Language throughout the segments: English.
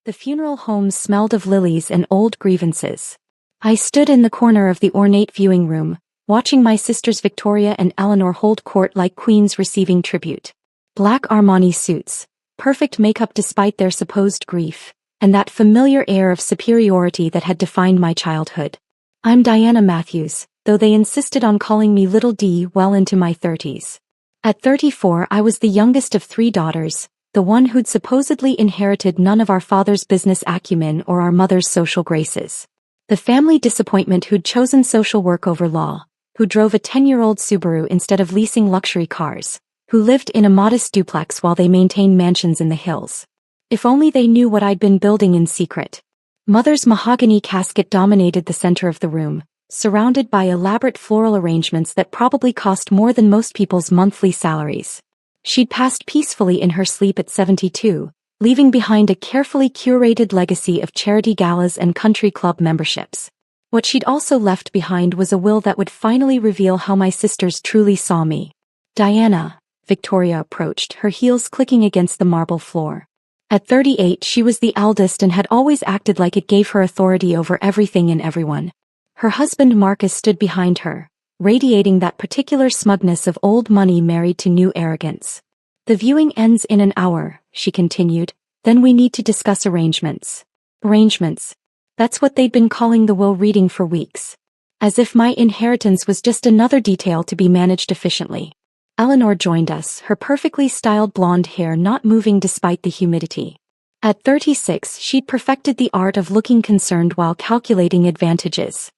The funeral home smelled of lilies and old grievances. I stood in the corner of the ornate viewing room, watching my sisters Victoria and Eleanor hold court like queens receiving tribute. Black Armani suits, perfect makeup despite their supposed grief, and that familiar air of superiority that had defined my childhood. I'm Diana Matthews, though they insisted on calling me Little D well into my 30s. At 34 I was the youngest of 3 daughters, the one who'd supposedly inherited none of our father's business acumen or our mother's social graces. The family disappointment who'd chosen social work over law, who drove a 10-year-old Subaru instead of leasing luxury cars, who lived in a modest duplex while they maintained mansions in the hills. If only they knew what I'd been building in secret. Mother's mahogany casket dominated the center of the room, surrounded by elaborate floral arrangements that probably cost more than most people's monthly salaries. She'd passed peacefully in her sleep at 72, leaving behind a carefully curated legacy of charity galas and country club memberships. What she'd also left behind was a will that would finally reveal how my sisters truly saw me. Diana, Victoria approached, her heels clicking against the marble floor. At 38 she was the eldest and had always acted like it gave her authority over everything and everyone. Her husband Marcus stood behind her, radiating that particular smugness of old money married to new arrogance. The viewing ends in an hour, she continued, then we need to discuss arrangements. Arrangements. That's what they'd been calling the will reading for weeks. As if my inheritance was just another detail to be managed efficiently. Eleanor joined us, her perfectly styled blonde hair not moving despite the humidity. At 36 she'd perfected the art of looking concerned while calculating advantages.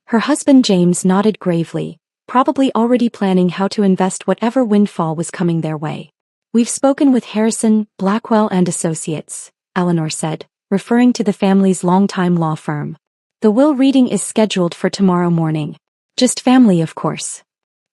Her husband James nodded gravely, probably already planning how to invest whatever windfall was coming their way. We've spoken with Harrison, Blackwell and Associates, Eleanor said, referring to the family's longtime law firm. The will reading is scheduled for tomorrow morning. Just family, of course.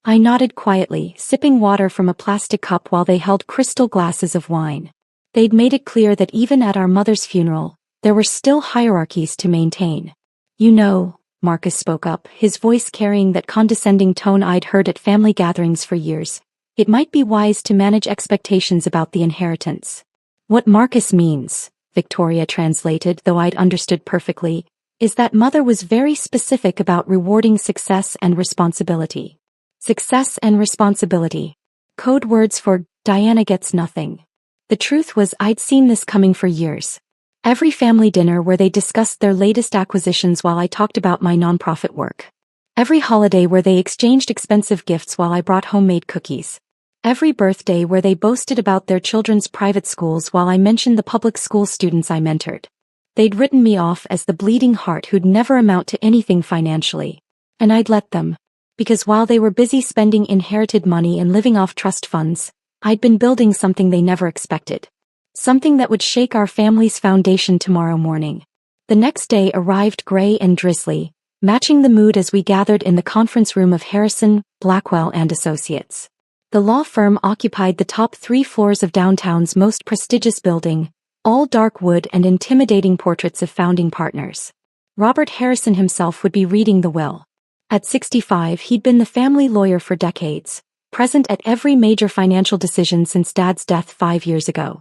I nodded quietly, sipping water from a plastic cup while they held crystal glasses of wine. They'd made it clear that even at our mother's funeral, there were still hierarchies to maintain. You know, Marcus spoke up, his voice carrying that condescending tone I'd heard at family gatherings for years. It might be wise to manage expectations about the inheritance. What Marcus means, Victoria translated, though I'd understood perfectly, is that mother was very specific about rewarding success and responsibility. Success and responsibility. Code words for Diana gets nothing. The truth was I'd seen this coming for years. Every family dinner where they discussed their latest acquisitions while I talked about my nonprofit work. Every holiday where they exchanged expensive gifts while I brought homemade cookies. Every birthday where they boasted about their children's private schools while I mentioned the public school students I mentored. They'd written me off as the bleeding heart who'd never amount to anything financially. And I'd let them. Because while they were busy spending inherited money and living off trust funds, I'd been building something they never expected. Something that would shake our family's foundation tomorrow morning. The next day arrived gray and drizzly, matching the mood as we gathered in the conference room of Harrison, Blackwell and Associates. The law firm occupied the top 3 floors of downtown's most prestigious building, all dark wood and intimidating portraits of founding partners. Robert Harrison himself would be reading the will. At 65 he'd been the family lawyer for decades, present at every major financial decision since Dad's death 5 years ago.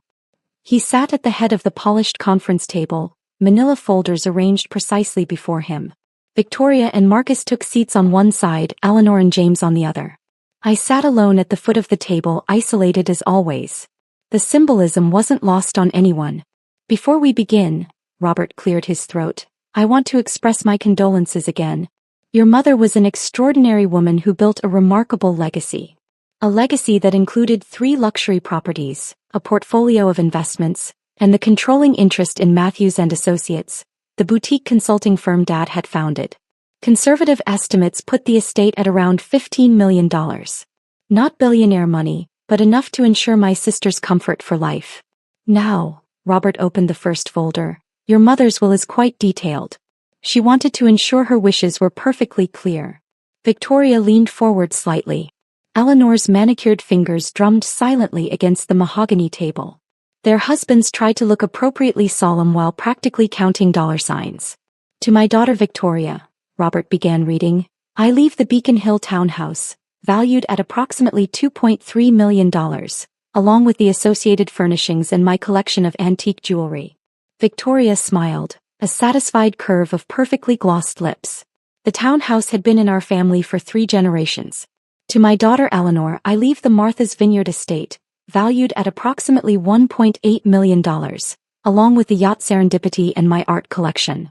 He sat at the head of the polished conference table, manila folders arranged precisely before him. Victoria and Marcus took seats on one side, Eleanor and James on the other. I sat alone at the foot of the table, isolated as always. The symbolism wasn't lost on anyone. Before we begin, Robert cleared his throat, I want to express my condolences again. Your mother was an extraordinary woman who built a remarkable legacy. A legacy that included 3 luxury properties, a portfolio of investments, and the controlling interest in Matthews and Associates, the boutique consulting firm Dad had founded. Conservative estimates put the estate at around $15 million. Not billionaire money, but enough to ensure my sister's comfort for life. Now, Robert opened the first folder, your mother's will is quite detailed. She wanted to ensure her wishes were perfectly clear. Victoria leaned forward slightly. Eleanor's manicured fingers drummed silently against the mahogany table. Their husbands tried to look appropriately solemn while practically counting dollar signs. To my daughter Victoria, Robert began reading, I leave the Beacon Hill townhouse, valued at approximately $2.3 million, along with the associated furnishings and my collection of antique jewelry. Victoria smiled, a satisfied curve of perfectly glossed lips. The townhouse had been in our family for 3 generations. To my daughter Eleanor, I leave the Martha's Vineyard estate, valued at approximately $1.8 million, along with the yacht Serendipity and my art collection.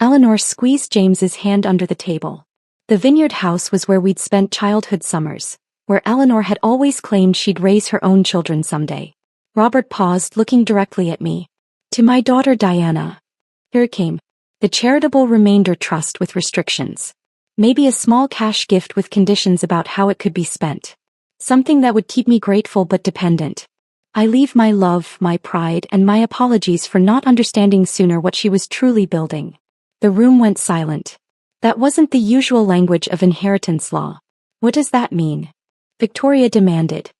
Eleanor squeezed James's hand under the table. The Vineyard house was where we'd spent childhood summers, where Eleanor had always claimed she'd raise her own children someday. Robert paused, looking directly at me. To my daughter Diana. Here it came. The charitable remainder trust with restrictions. Maybe a small cash gift with conditions about how it could be spent. Something that would keep me grateful but dependent. I leave my love, my pride, and my apologies for not understanding sooner what she was truly building. The room went silent. That wasn't the usual language of inheritance law. What does that mean? Victoria demanded.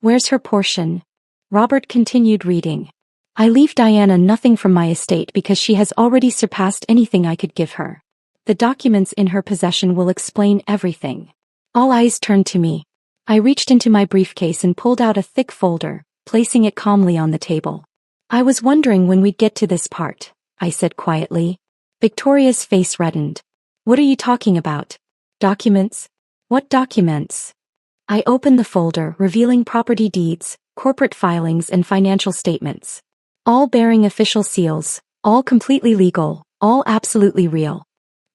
Where's her portion? Robert continued reading. I leave Diana nothing from my estate because she has already surpassed anything I could give her. The documents in her possession will explain everything. All eyes turned to me. I reached into my briefcase and pulled out a thick folder, placing it calmly on the table. I was wondering when we'd get to this part, I said quietly. Victoria's face reddened. What are you talking about? Documents? What documents? I opened the folder, revealing property deeds, corporate filings, and financial statements. All bearing official seals, all completely legal, all absolutely real.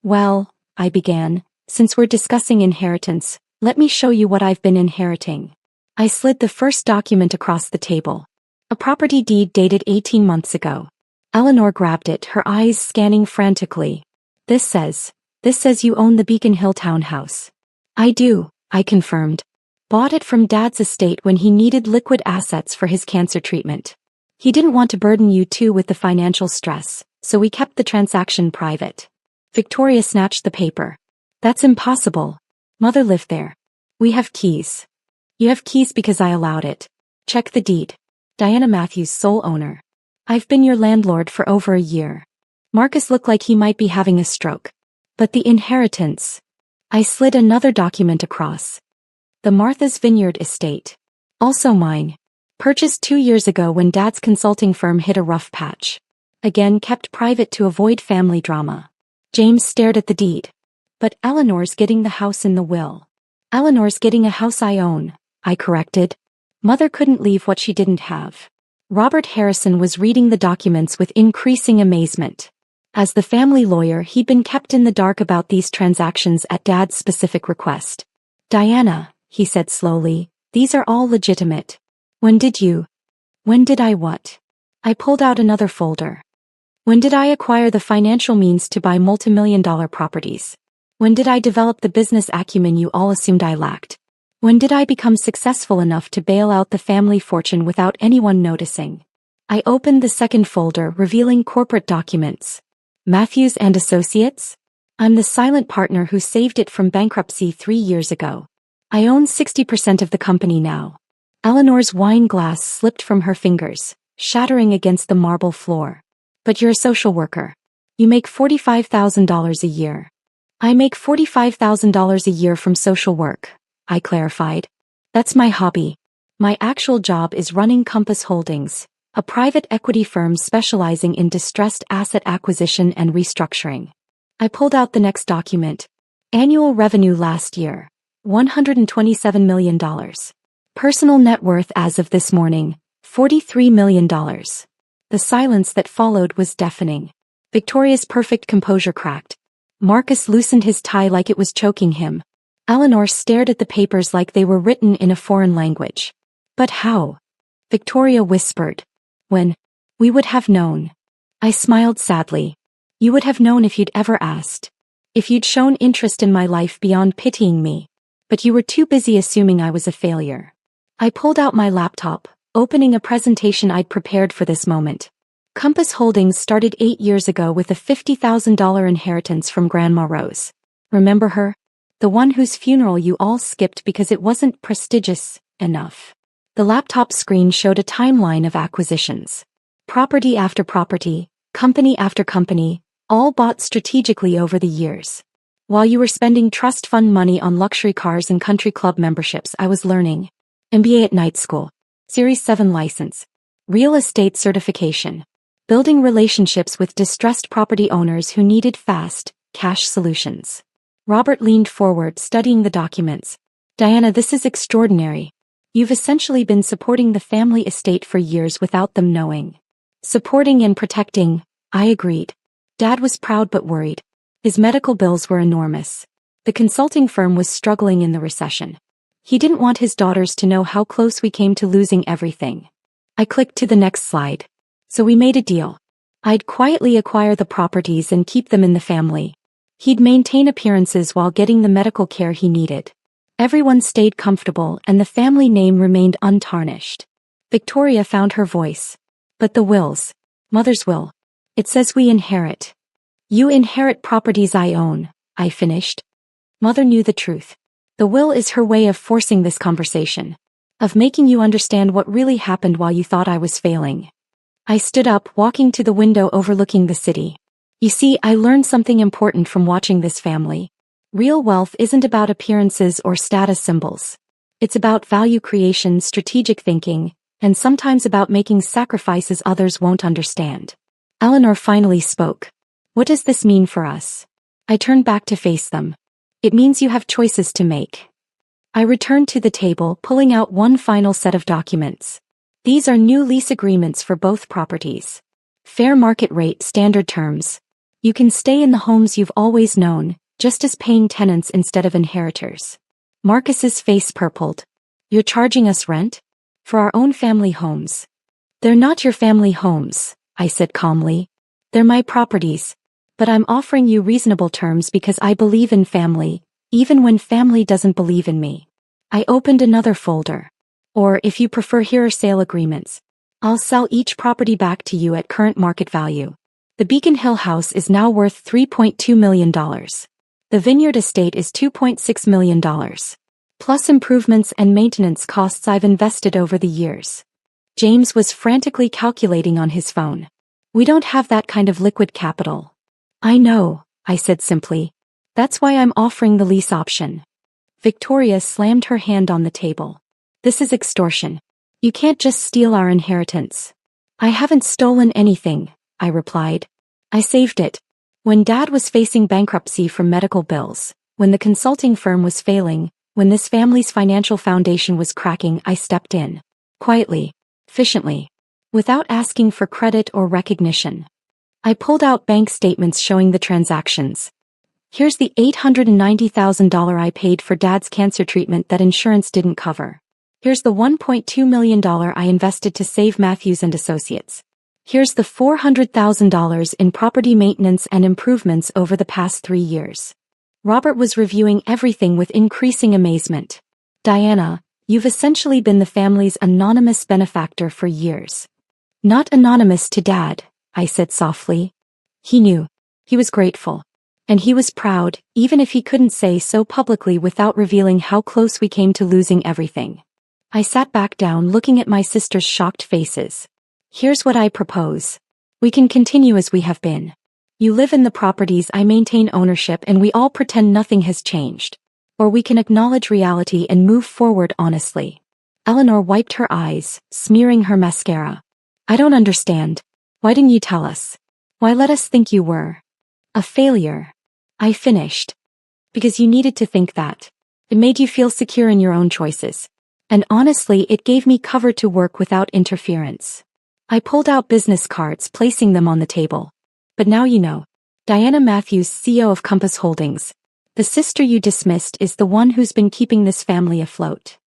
Well, I began, since we're discussing inheritance, let me show you what I've been inheriting. I slid the first document across the table. A property deed dated 18 months ago. Eleanor grabbed it, her eyes scanning frantically. This says you own the Beacon Hill townhouse. I do, I confirmed. Bought it from Dad's estate when he needed liquid assets for his cancer treatment. He didn't want to burden you two with the financial stress, so we kept the transaction private. Victoria snatched the paper. That's impossible. Mother lived there. We have keys. You have keys because I allowed it. Check the deed. Diana Matthews, sole owner. I've been your landlord for over a year. Marcus looked like he might be having a stroke. But the inheritance. I slid another document across. The Martha's Vineyard estate. Also mine. Purchased 2 years ago when Dad's consulting firm hit a rough patch. Again kept private to avoid family drama. James stared at the deed. But Eleanor's getting the house in the will. Eleanor's getting a house I own, I corrected. Mother couldn't leave what she didn't have. Robert Harrison was reading the documents with increasing amazement. As the family lawyer, he'd been kept in the dark about these transactions at Dad's specific request. Diana, he said slowly, these are all legitimate. When did I what? I pulled out another folder. When did I acquire the financial means to buy multimillion-dollar properties? When did I develop the business acumen you all assumed I lacked? When did I become successful enough to bail out the family fortune without anyone noticing? I opened the second folder, revealing corporate documents. Matthews and Associates? I'm the silent partner who saved it from bankruptcy 3 years ago. I own 60% of the company now. Eleanor's wine glass slipped from her fingers, shattering against the marble floor. But you're a social worker. You make $45,000 a year. I make $45,000 a year from social work, I clarified. That's my hobby. My actual job is running Compass Holdings, a private equity firm specializing in distressed asset acquisition and restructuring. I pulled out the next document. Annual revenue last year, $127 million. Personal net worth as of this morning, $43 million. The silence that followed was deafening. Victoria's perfect composure cracked. Marcus loosened his tie like it was choking him. Eleanor stared at the papers like they were written in a foreign language. But how? Victoria whispered. When? We would have known. I smiled sadly. You would have known if you'd ever asked. If you'd shown interest in my life beyond pitying me. But you were too busy assuming I was a failure. I pulled out my laptop, opening a presentation I'd prepared for this moment. Compass Holdings started 8 years ago with a $50,000 inheritance from Grandma Rose. Remember her? The one whose funeral you all skipped because it wasn't prestigious enough. The laptop screen showed a timeline of acquisitions. Property after property, company after company, all bought strategically over the years. While you were spending trust fund money on luxury cars and country club memberships, I was learning. MBA at night school. Series 7 license. Real estate certification. building relationships with distressed property owners who needed fast, cash solutions. Robert leaned forward, studying the documents. Diana, this is extraordinary. You've essentially been supporting the family estate for years without them knowing. Supporting and protecting, I agreed. Dad was proud but worried. His medical bills were enormous. The consulting firm was struggling in the recession. He didn't want his daughters to know how close we came to losing everything. I clicked to the next slide. So we made a deal. I'd quietly acquire the properties and keep them in the family. He'd maintain appearances while getting the medical care he needed. Everyone stayed comfortable and the family name remained untarnished. Victoria found her voice. But the wills. Mother's will. It says we inherit. You inherit properties I own, I finished. Mother knew the truth. The will is her way of forcing this conversation. Of making you understand what really happened while you thought I was failing. I stood up, walking to the window overlooking the city. You see, I learned something important from watching this family. Real wealth isn't about appearances or status symbols. It's about value creation, strategic thinking, and sometimes about making sacrifices others won't understand. Eleanor finally spoke. What does this mean for us? I turned back to face them. It means you have choices to make. I returned to the table, pulling out one final set of documents. These are new lease agreements for both properties. Fair market rate, standard terms. You can stay in the homes you've always known, just as paying tenants instead of inheritors. Marcus's face purpled. You're charging us rent? For our own family homes. They're not your family homes, I said calmly. They're my properties. But I'm offering you reasonable terms because I believe in family, even when family doesn't believe in me. I opened another folder. Or, if you prefer, here are sale agreements. I'll sell each property back to you at current market value. The Beacon Hill house is now worth $3.2 million. The Vineyard estate is $2.6 million. Plus improvements and maintenance costs I've invested over the years. James was frantically calculating on his phone. We don't have that kind of liquid capital. I know, I said simply. That's why I'm offering the lease option. Victoria slammed her hand on the table. This is extortion. You can't just steal our inheritance. I haven't stolen anything, I replied. I saved it. When Dad was facing bankruptcy from medical bills, when the consulting firm was failing, when this family's financial foundation was cracking, I stepped in. Quietly. Efficiently. Without asking for credit or recognition. I pulled out bank statements showing the transactions. Here's the $890,000 I paid for Dad's cancer treatment that insurance didn't cover. Here's the $1.2 million I invested to save Matthews and Associates. Here's the $400,000 in property maintenance and improvements over the past 3 years. Robert was reviewing everything with increasing amazement. Diana, you've essentially been the family's anonymous benefactor for years. Not anonymous to Dad, I said softly. He knew. He was grateful. And he was proud, even if he couldn't say so publicly without revealing how close we came to losing everything. I sat back down, looking at my sister's shocked faces. Here's what I propose. We can continue as we have been. You live in the properties, I maintain ownership, and we all pretend nothing has changed. Or we can acknowledge reality and move forward honestly. Eleanor wiped her eyes, smearing her mascara. I don't understand. Why didn't you tell us? Why let us think you were a failure? I finished. Because you needed to think that. It made you feel secure in your own choices. And honestly, it gave me cover to work without interference. I pulled out business cards, placing them on the table. But now you know. Diana Matthews, CEO of Compass Holdings. The sister you dismissed is the one who's been keeping this family afloat.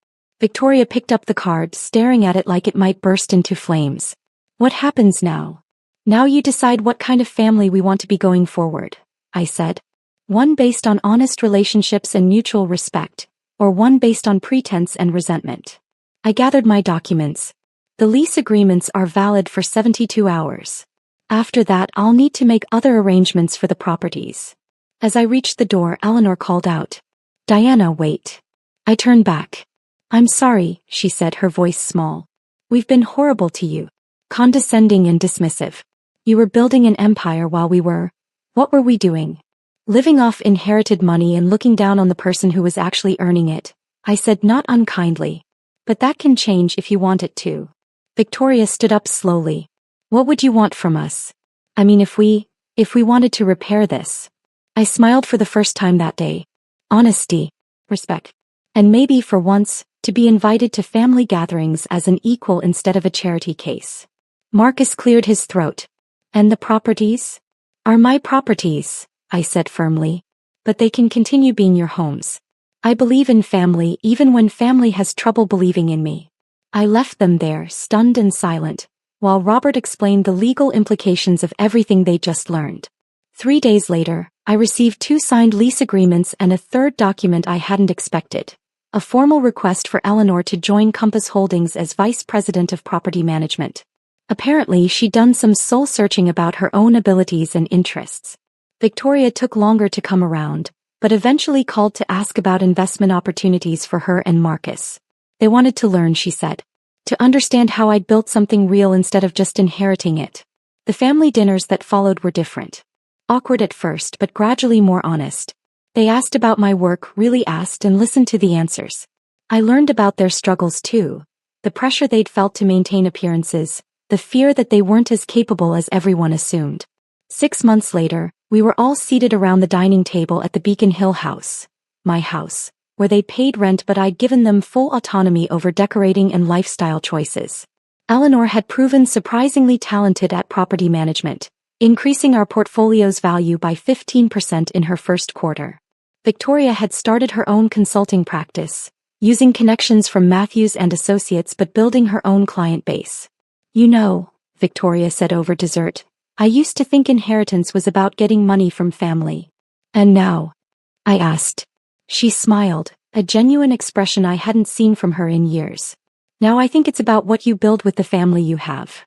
Victoria picked up the card, staring at it like it might burst into flames. What happens now? Now you decide what kind of family we want to be going forward, I said. One based on honest relationships and mutual respect, or one based on pretense and resentment. I gathered my documents. The lease agreements are valid for 72 hours. After that, I'll need to make other arrangements for the properties. As I reached the door, Eleanor called out. Diana, wait. I turned back. I'm sorry, she said, her voice small. We've been horrible to you. Condescending and dismissive. You were building an empire while we were. What were we doing? Living off inherited money and looking down on the person who was actually earning it, I said, not unkindly. But that can change if you want it to. Victoria stood up slowly. What would you want from us? I mean, if we wanted to repair this. I smiled for the first time that day. Honesty, respect, and maybe for once, to be invited to family gatherings as an equal instead of a charity case. Marcus cleared his throat. And the properties? Are my properties, I said firmly. But they can continue being your homes. I believe in family even when family has trouble believing in me. I left them there, stunned and silent, while Robert explained the legal implications of everything they just learned. 3 days later, I received 2 signed lease agreements and a third document I hadn't expected. A formal request for Eleanor to join Compass Holdings as Vice President of Property Management. Apparently she'd done some soul-searching about her own abilities and interests. Victoria took longer to come around, but eventually called to ask about investment opportunities for her and Marcus. They wanted to learn, she said. To understand how I'd built something real instead of just inheriting it. The family dinners that followed were different. Awkward at first but gradually more honest. They asked about my work, really asked, and listened to the answers. I learned about their struggles too. The pressure they'd felt to maintain appearances, the fear that they weren't as capable as everyone assumed. 6 months later, we were all seated around the dining table at the Beacon Hill house, my house, where they paid rent but I'd given them full autonomy over decorating and lifestyle choices. Eleanor had proven surprisingly talented at property management, increasing our portfolio's value by 15% in her first quarter. Victoria had started her own consulting practice, using connections from Matthews and Associates but building her own client base. You know, Victoria said over dessert, I used to think inheritance was about getting money from family. And now? I asked. She smiled, a genuine expression I hadn't seen from her in years. Now I think it's about what you build with the family you have.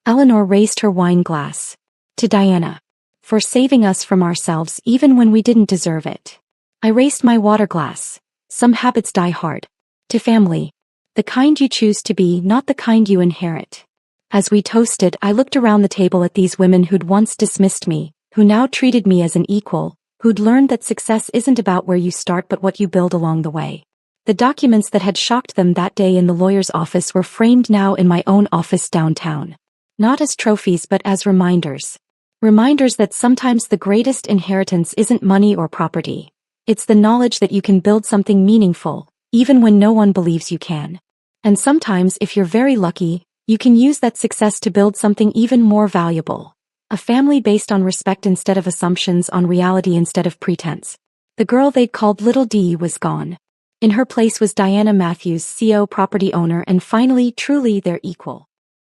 Eleanor raised her wine glass. To Diana. For saving us from ourselves even when we didn't deserve it. I raised my water glass. Some habits die hard. To family. The kind you choose to be, not the kind you inherit. As we toasted, I looked around the table at these women who'd once dismissed me, who now treated me as an equal, who'd learned that success isn't about where you start but what you build along the way. The documents that had shocked them that day in the lawyer's office were framed now in my own office downtown. Not as trophies but as reminders. Reminders that sometimes the greatest inheritance isn't money or property. It's the knowledge that you can build something meaningful, even when no one believes you can. And sometimes, if you're very lucky, you can use that success to build something even more valuable. A family based on respect instead of assumptions, on reality instead of pretense. The girl they'd called Little D was gone. In her place was Diana Matthews, CEO, property owner, and finally, truly their equal.